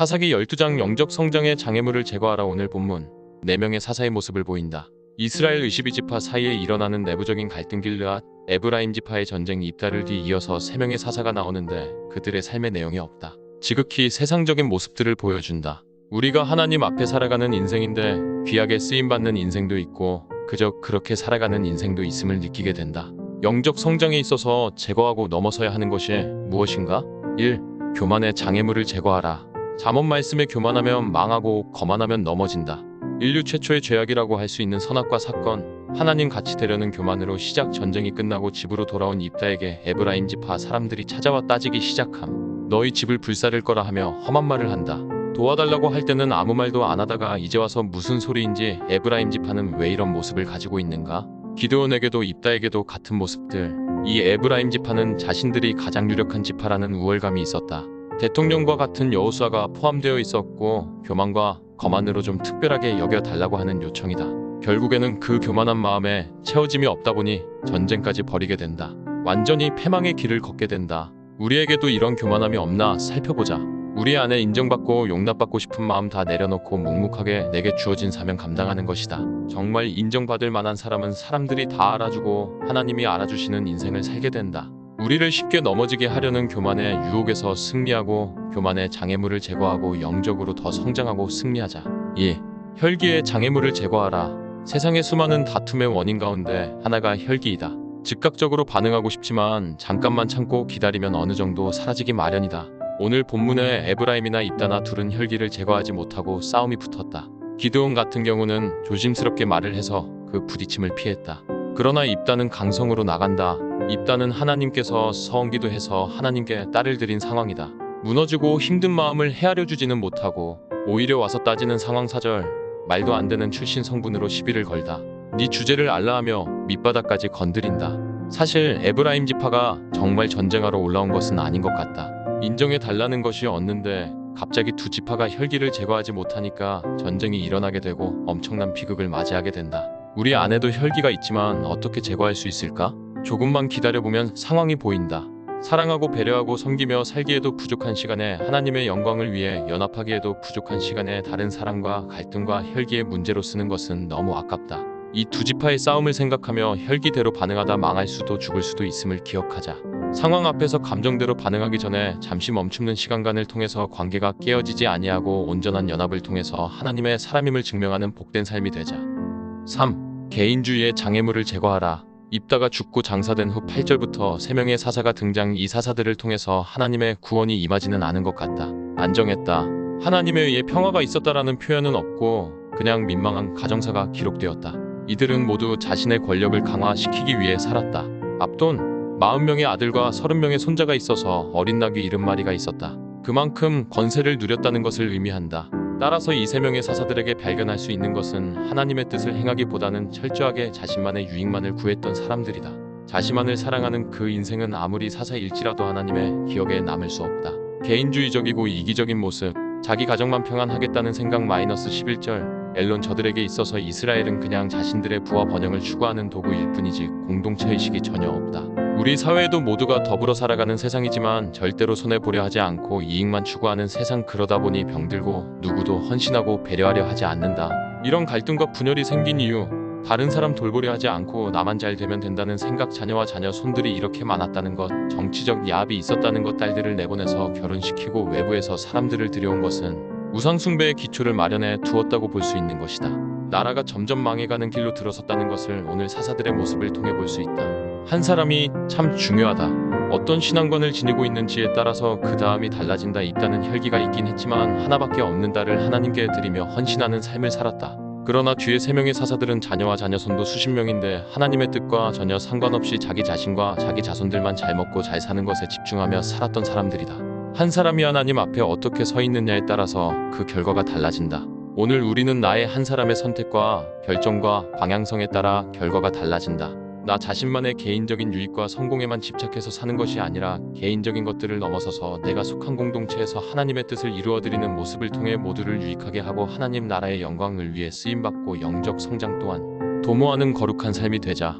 사사기 12장 영적 성장의 장애물을 제거하라. 오늘 본문 4명의 사사의 모습을 보인다. 이스라엘 12지파 사이에 일어나는 내부적인 갈등. 길르앗, 에브라임 지파의 전쟁. 입다를 뒤이어서 3명의 사사가 나오는데 그들의 삶의 내용이 없다. 지극히 세상적인 모습들을 보여준다. 우리가 하나님 앞에 살아가는 인생인데 귀하게 쓰임받는 인생도 있고 그저 그렇게 살아가는 인생도 있음을 느끼게 된다. 영적 성장에 있어서 제거하고 넘어서야 하는 것이 무엇인가? 1. 교만의 장애물을 제거하라. 잠언 말씀에 교만하면 망하고 거만하면 넘어진다. 인류 최초의 죄악이라고 할 수 있는 선악과 사건, 하나님 같이 되려는 교만으로 시작. 전쟁이 끝나고 집으로 돌아온 입다에게 에브라임 지파 사람들이 찾아와 따지기 시작함. 너희 집을 불사를 거라 하며 험한 말을 한다. 도와달라고 할 때는 아무 말도 안 하다가 이제 와서 무슨 소리인지. 에브라임 지파는 왜 이런 모습을 가지고 있는가? 기드온에게도 입다에게도 같은 모습들. 이 에브라임 지파는 자신들이 가장 유력한 지파라는 우월감이 있었다. 대통령과 같은 여호수아가 포함되어 있었고 교만과 거만으로 좀 특별하게 여겨달라고 하는 요청이다. 결국에는 그 교만한 마음에 채워짐이 없다 보니 전쟁까지 벌이게 된다. 완전히 패망의 길을 걷게 된다. 우리에게도 이런 교만함이 없나 살펴보자. 우리 안에 인정받고 용납받고 싶은 마음 다 내려놓고 묵묵하게 내게 주어진 사명 감당하는 것이다. 정말 인정받을 만한 사람은 사람들이 다 알아주고 하나님이 알아주시는 인생을 살게 된다. 우리를 쉽게 넘어지게 하려는 교만의 유혹에서 승리하고 교만의 장애물을 제거하고 영적으로 더 성장하고 승리하자. 2. 혈기의 장애물을 제거하라. 세상의 수많은 다툼의 원인 가운데 하나가 혈기이다. 즉각적으로 반응하고 싶지만 잠깐만 참고 기다리면 어느 정도 사라지기 마련이다. 오늘 본문의 에브라임이나 입다나 둘은 혈기를 제거하지 못하고 싸움이 붙었다. 기드온 같은 경우는 조심스럽게 말을 해서 그 부딪힘을 피했다. 그러나 입다는 강성으로 나간다. 입다는 하나님께서 서원기도 해서 하나님께 딸을 드린 상황이다. 무너지고 힘든 마음을 헤아려 주지는 못하고 오히려 와서 따지는 상황. 4절 말도 안 되는 출신 성분으로 시비를 걸다. 네 주제를 알라하며 밑바닥까지 건드린다. 사실 에브라임 지파가 정말 전쟁하러 올라온 것은 아닌 것 같다. 인정해 달라는 것이 없는데 갑자기 두 지파가 혈기를 제거하지 못하니까 전쟁이 일어나게 되고 엄청난 비극을 맞이하게 된다. 우리 안에도 혈기가 있지만 어떻게 제거할 수 있을까? 조금만 기다려보면 상황이 보인다. 사랑하고 배려하고 섬기며 살기에도 부족한 시간에 하나님의 영광을 위해 연합하기에도 부족한 시간에 다른 사람과 갈등과 혈기의 문제로 쓰는 것은 너무 아깝다. 이 두 지파의 싸움을 생각하며 혈기대로 반응하다 망할 수도 죽을 수도 있음을 기억하자. 상황 앞에서 감정대로 반응하기 전에 잠시 멈추는 시간간을 통해서 관계가 깨어지지 아니하고 온전한 연합을 통해서 하나님의 사람임을 증명하는 복된 삶이 되자. 3. 개인주의의 장애물을 제거하라. 입다가 죽고 장사된 후 8절부터 3명의 사사가 등장. 이 사사들을 통해서 하나님의 구원이 임하지는 않은 것 같다. 안정했다. 하나님에 의해 평화가 있었다라는 표현은 없고 그냥 민망한 가정사가 기록되었다. 이들은 모두 자신의 권력을 강화시키기 위해 살았다. 압돈 40명의 아들과 30명의 손자가 있어서 어린 나귀 70마리가 있었다. 그만큼 권세를 누렸다는 것을 의미한다. 따라서 이 3명의 사사들에게 발견할 수 있는 것은 하나님의 뜻을 행하기보다는 철저하게 자신만의 유익만을 구했던 사람들이다. 자신만을 사랑하는 그 인생은 아무리 사사일지라도 하나님의 기억에 남을 수 없다. 개인주의적이고 이기적인 모습, 자기 가정만 평안하겠다는 생각. -11절 엘론 저들에게 있어서 이스라엘은 그냥 자신들의 부와 번영을 추구하는 도구일 뿐이지 공동체의식이 전혀 없다. 우리 사회에도 모두가 더불어 살아가는 세상이지만 절대로 손해보려 하지 않고 이익만 추구하는 세상. 그러다 보니 병들고 누구도 헌신하고 배려하려 하지 않는다. 이런 갈등과 분열이 생긴 이유, 다른 사람 돌보려 하지 않고 나만 잘 되면 된다는 생각. 자녀와 자녀 손들이 이렇게 많았다는 것, 정치적 야합이 있었다는 것. 딸들을 내보내서 결혼시키고 외부에서 사람들을 들여온 것은 우상숭배의 기초를 마련해 두었다고 볼 수 있는 것이다. 나라가 점점 망해가는 길로 들어섰다는 것을 오늘 사사들의 모습을 통해 볼 수 있다. 한 사람이 참 중요하다. 어떤 신앙관을 지니고 있는지에 따라서 그 다음이 달라진다. 입다는 혈기가 있긴 했지만 하나밖에 없는 딸을 하나님께 드리며 헌신하는 삶을 살았다. 그러나 뒤에 3명의 사사들은 자녀와 자녀손도 수십 명인데 하나님의 뜻과 전혀 상관없이 자기 자신과 자기 자손들만 잘 먹고 잘 사는 것에 집중하며 살았던 사람들이다. 한 사람이 하나님 앞에 어떻게 서 있느냐에 따라서 그 결과가 달라진다. 오늘 우리는 나의 한 사람의 선택과 결정과 방향성에 따라 결과가 달라진다. 나 자신만의 개인적인 유익과 성공에만 집착해서 사는 것이 아니라 개인적인 것들을 넘어서서 내가 속한 공동체에서 하나님의 뜻을 이루어드리는 모습을 통해 모두를 유익하게 하고 하나님 나라의 영광을 위해 쓰임받고 영적 성장 또한 도모하는 거룩한 삶이 되자.